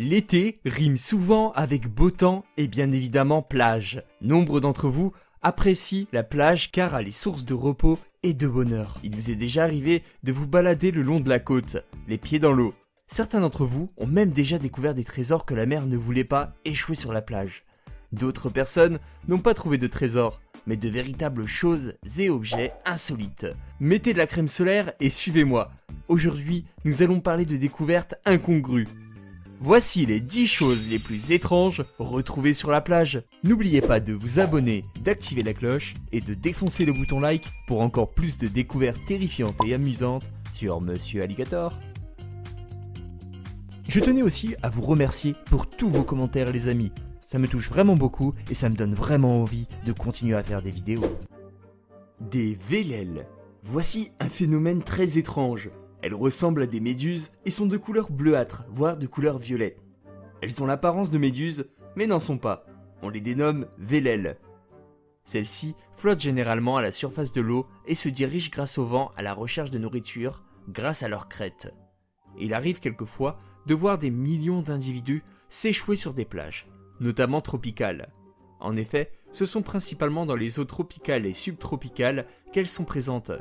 L'été rime souvent avec beau temps et bien évidemment plage. Nombre d'entre vous apprécient la plage car elle est source de repos et de bonheur. Il vous est déjà arrivé de vous balader le long de la côte, les pieds dans l'eau. Certains d'entre vous ont même déjà découvert des trésors que la mer ne voulait pas échouer sur la plage. D'autres personnes n'ont pas trouvé de trésors, mais de véritables choses et objets insolites. Mettez de la crème solaire et suivez-moi. Aujourd'hui, nous allons parler de découvertes incongrues. Voici les 10 choses les plus étranges retrouvées sur la plage. N'oubliez pas de vous abonner, d'activer la cloche et de défoncer le bouton like pour encore plus de découvertes terrifiantes et amusantes sur Monsieur Alligator. Je tenais aussi à vous remercier pour tous vos commentaires les amis. Ça me touche vraiment beaucoup et ça me donne vraiment envie de continuer à faire des vidéos. Des vélèles. Voici un phénomène très étrange. Elles ressemblent à des méduses et sont de couleur bleuâtre, voire de couleur violet. Elles ont l'apparence de méduses, mais n'en sont pas. On les dénomme vélèles. Celles-ci flottent généralement à la surface de l'eau et se dirigent grâce au vent à la recherche de nourriture, grâce à leur crête. Il arrive quelquefois de voir des millions d'individus s'échouer sur des plages, notamment tropicales. En effet, ce sont principalement dans les eaux tropicales et subtropicales qu'elles sont présentes.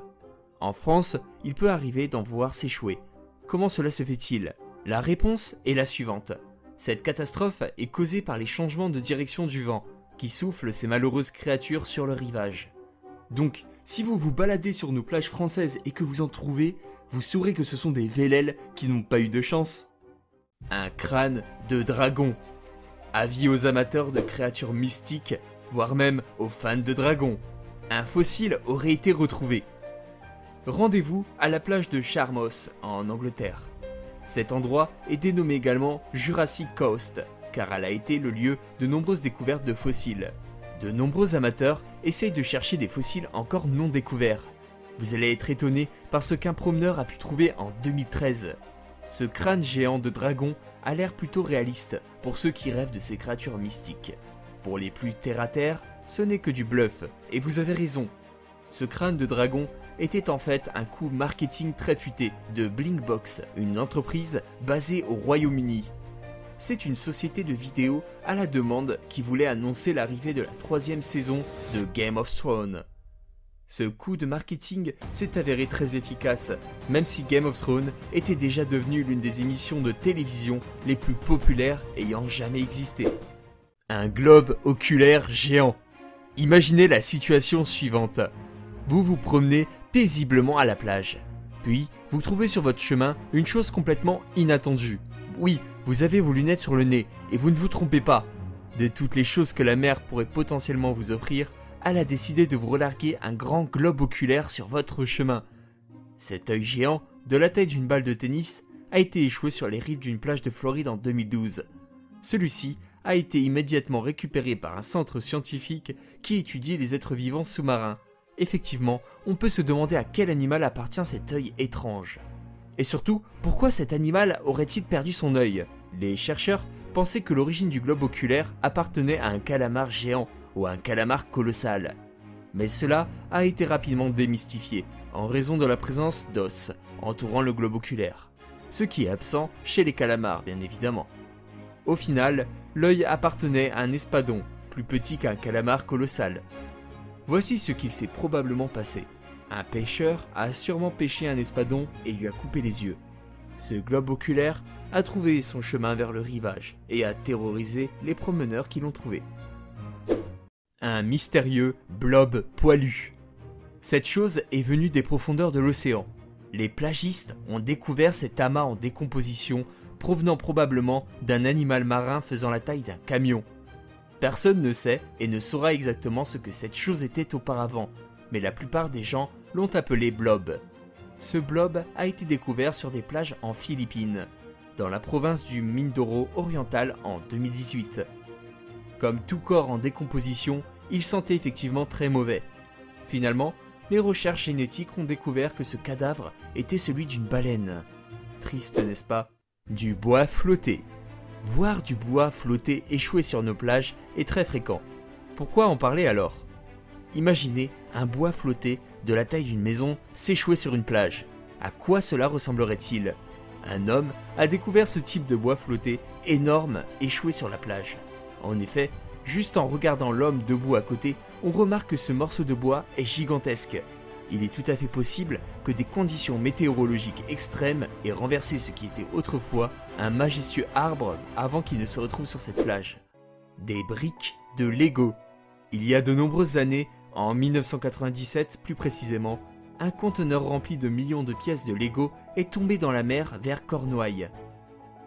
En France, il peut arriver d'en voir s'échouer. Comment cela se fait-il? La réponse est la suivante. Cette catastrophe est causée par les changements de direction du vent, qui soufflent ces malheureuses créatures sur le rivage. Donc, si vous vous baladez sur nos plages françaises et que vous en trouvez, vous saurez que ce sont des vélèles qui n'ont pas eu de chance. Un crâne de dragon. Avis aux amateurs de créatures mystiques, voire même aux fans de dragons. Un fossile aurait été retrouvé. Rendez-vous à la plage de Charmos, en Angleterre. Cet endroit est dénommé également Jurassic Coast, car elle a été le lieu de nombreuses découvertes de fossiles. De nombreux amateurs essayent de chercher des fossiles encore non découverts. Vous allez être étonné par ce qu'un promeneur a pu trouver en 2013. Ce crâne géant de dragon a l'air plutôt réaliste pour ceux qui rêvent de ces créatures mystiques. Pour les plus terre-à-terre, ce n'est que du bluff, et vous avez raison. Ce crâne de dragon était en fait un coup marketing très futé de Blinkbox, une entreprise basée au Royaume-Uni. C'est une société de vidéos à la demande qui voulait annoncer l'arrivée de la 3e saison de Game of Thrones. Ce coup de marketing s'est avéré très efficace, même si Game of Thrones était déjà devenu l'une des émissions de télévision les plus populaires ayant jamais existé. Un globe oculaire géant. Imaginez la situation suivante. Vous vous promenez paisiblement à la plage. Puis, vous trouvez sur votre chemin une chose complètement inattendue. Oui, vous avez vos lunettes sur le nez, et vous ne vous trompez pas. De toutes les choses que la mer pourrait potentiellement vous offrir, elle a décidé de vous relarguer un grand globe oculaire sur votre chemin. Cet œil géant, de la taille d'une balle de tennis, a été échoué sur les rives d'une plage de Floride en 2012. Celui-ci a été immédiatement récupéré par un centre scientifique qui étudie les êtres vivants sous-marins. Effectivement, on peut se demander à quel animal appartient cet œil étrange. Et surtout, pourquoi cet animal aurait-il perdu son œil? Les chercheurs pensaient que l'origine du globe oculaire appartenait à un calamar géant ou à un calamar colossal. Mais cela a été rapidement démystifié en raison de la présence d'os entourant le globe oculaire, ce qui est absent chez les calamars bien évidemment. Au final, l'œil appartenait à un espadon, plus petit qu'un calamar colossal. Voici ce qu'il s'est probablement passé. Un pêcheur a sûrement pêché un espadon et lui a coupé les yeux. Ce globe oculaire a trouvé son chemin vers le rivage et a terrorisé les promeneurs qui l'ont trouvé. Un mystérieux blob poilu. Cette chose est venue des profondeurs de l'océan. Les plagistes ont découvert cet amas en décomposition provenant probablement d'un animal marin faisant la taille d'un camion. Personne ne sait et ne saura exactement ce que cette chose était auparavant, mais la plupart des gens l'ont appelé blob. Ce blob a été découvert sur des plages en Philippines, dans la province du Mindoro oriental en 2018. Comme tout corps en décomposition, il sentait effectivement très mauvais. Finalement, les recherches génétiques ont découvert que ce cadavre était celui d'une baleine. Triste, n'est-ce pas? Du bois flotté. Voir du bois flotter échouer sur nos plages est très fréquent. Pourquoi en parler alors? Imaginez un bois flotté de la taille d'une maison s'échouer sur une plage. À quoi cela ressemblerait-il? Un homme a découvert ce type de bois flotté énorme échoué sur la plage. En effet, juste en regardant l'homme debout à côté, on remarque que ce morceau de bois est gigantesque. Il est tout à fait possible que des conditions météorologiques extrêmes aient renversé ce qui était autrefois un majestueux arbre avant qu'il ne se retrouve sur cette plage. Des briques de Lego. Il y a de nombreuses années, en 1997 plus précisément, un conteneur rempli de millions de pièces de Lego est tombé dans la mer vers Cornouailles.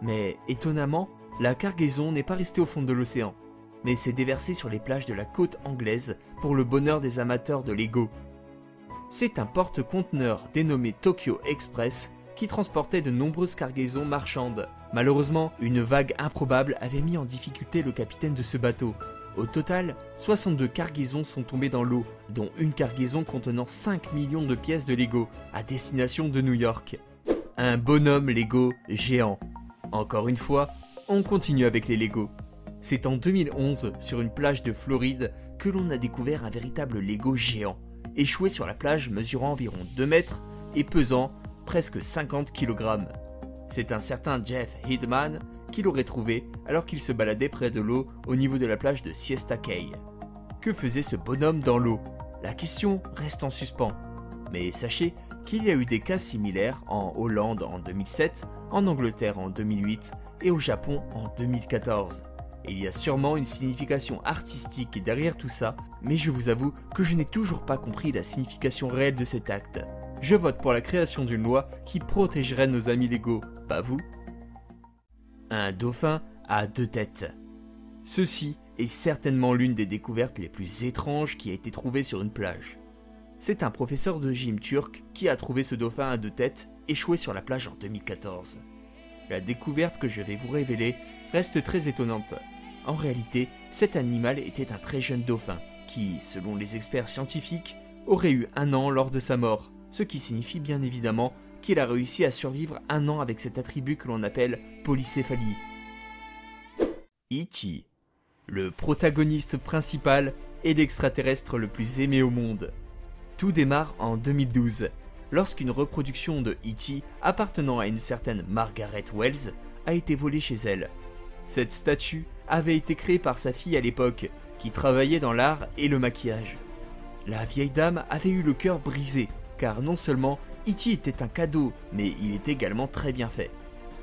Mais étonnamment, la cargaison n'est pas restée au fond de l'océan, mais s'est déversée sur les plages de la côte anglaise pour le bonheur des amateurs de Lego. C'est un porte-conteneur dénommé Tokyo Express qui transportait de nombreuses cargaisons marchandes. Malheureusement, une vague improbable avait mis en difficulté le capitaine de ce bateau. Au total, 62 cargaisons sont tombées dans l'eau, dont une cargaison contenant 5 millions de pièces de Lego, à destination de New York. Un bonhomme Lego géant. Encore une fois, on continue avec les Lego. C'est en 2011, sur une plage de Floride, que l'on a découvert un véritable Lego géant, échoué sur la plage mesurant environ 2 mètres et pesant presque 50 kg. C'est un certain Jeff Hidman qui l'aurait trouvé alors qu'il se baladait près de l'eau au niveau de la plage de Siesta Key. Que faisait ce bonhomme dans l'eau? La question reste en suspens. Mais sachez qu'il y a eu des cas similaires en Hollande en 2007, en Angleterre en 2008 et au Japon en 2014. Il y a sûrement une signification artistique derrière tout ça, mais je vous avoue que je n'ai toujours pas compris la signification réelle de cet acte. Je vote pour la création d'une loi qui protégerait nos amis Lego, pas vous? Un dauphin à 2 têtes. Ceci est certainement l'une des découvertes les plus étranges qui a été trouvée sur une plage. C'est un professeur de gym turc qui a trouvé ce dauphin à 2 têtes échoué sur la plage en 2014. La découverte que je vais vous révéler reste très étonnante. En réalité, cet animal était un très jeune dauphin qui, selon les experts scientifiques, aurait eu 1 an lors de sa mort, ce qui signifie bien évidemment qu'il a réussi à survivre 1 an avec cet attribut que l'on appelle polycéphalie. E.T., le protagoniste principal et l'extraterrestre le plus aimé au monde. Tout démarre en 2012, lorsqu'une reproduction de E.T. appartenant à une certaine Margaret Wells a été volée chez elle. Cette statue avait été créée par sa fille à l'époque, qui travaillait dans l'art et le maquillage. La vieille dame avait eu le cœur brisé, car non seulement E.T. était un cadeau, mais il était également très bien fait.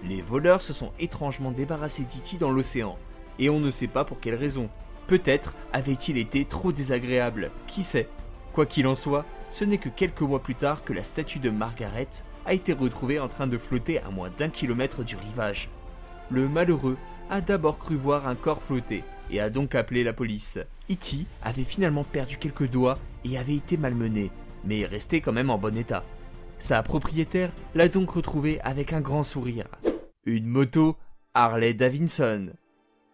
Les voleurs se sont étrangement débarrassés d'E.T. dans l'océan, et on ne sait pas pour quelle raison. Peut-être avait-il été trop désagréable, qui sait. Quoi qu'il en soit, ce n'est que quelques mois plus tard que la statue de Margaret a été retrouvée en train de flotter à moins d'1 kilomètre du rivage. Le malheureux a d'abord cru voir un corps flotter et a donc appelé la police. E.T. avait finalement perdu quelques doigts et avait été malmené, mais restait quand même en bon état. Sa propriétaire l'a donc retrouvé avec un grand sourire. Une moto Harley Davidson.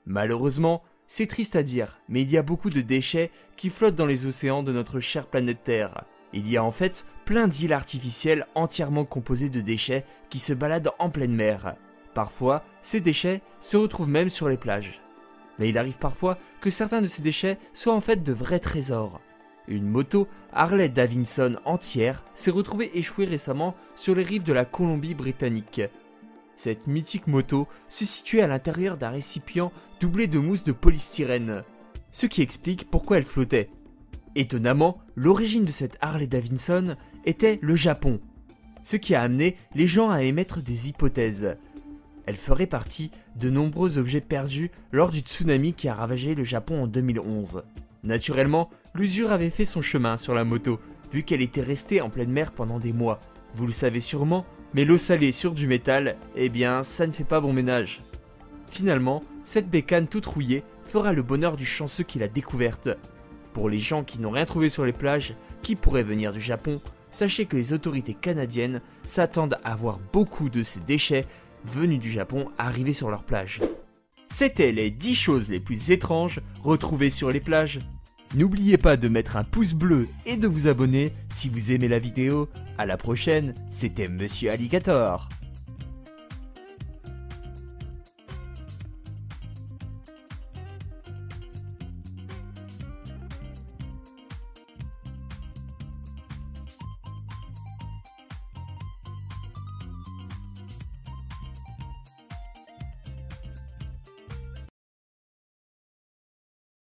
Malheureusement, c'est triste à dire, mais il y a beaucoup de déchets qui flottent dans les océans de notre chère planète Terre. Il y a en fait plein d'îles artificielles entièrement composées de déchets qui se baladent en pleine mer. Parfois, ces déchets se retrouvent même sur les plages. Mais il arrive parfois que certains de ces déchets soient en fait de vrais trésors. Une moto Harley Davidson entière s'est retrouvée échouée récemment sur les rives de la Colombie-Britannique. Cette mythique moto se situait à l'intérieur d'un récipient doublé de mousse de polystyrène, ce qui explique pourquoi elle flottait. Étonnamment, l'origine de cette Harley Davidson était le Japon, ce qui a amené les gens à émettre des hypothèses. Elle ferait partie de nombreux objets perdus lors du tsunami qui a ravagé le Japon en 2011. Naturellement, l'usure avait fait son chemin sur la moto, vu qu'elle était restée en pleine mer pendant des mois. Vous le savez sûrement, mais l'eau salée sur du métal, eh bien ça ne fait pas bon ménage. Finalement, cette bécane toute rouillée fera le bonheur du chanceux qui l'a découverte. Pour les gens qui n'ont rien trouvé sur les plages, qui pourraient venir du Japon, sachez que les autorités canadiennes s'attendent à voir beaucoup de ces déchets venus du Japon arriver sur leurs plages. C'était les 10 choses les plus étranges retrouvées sur les plages. N'oubliez pas de mettre un pouce bleu et de vous abonner si vous aimez la vidéo. À la prochaine, c'était Monsieur Alligator.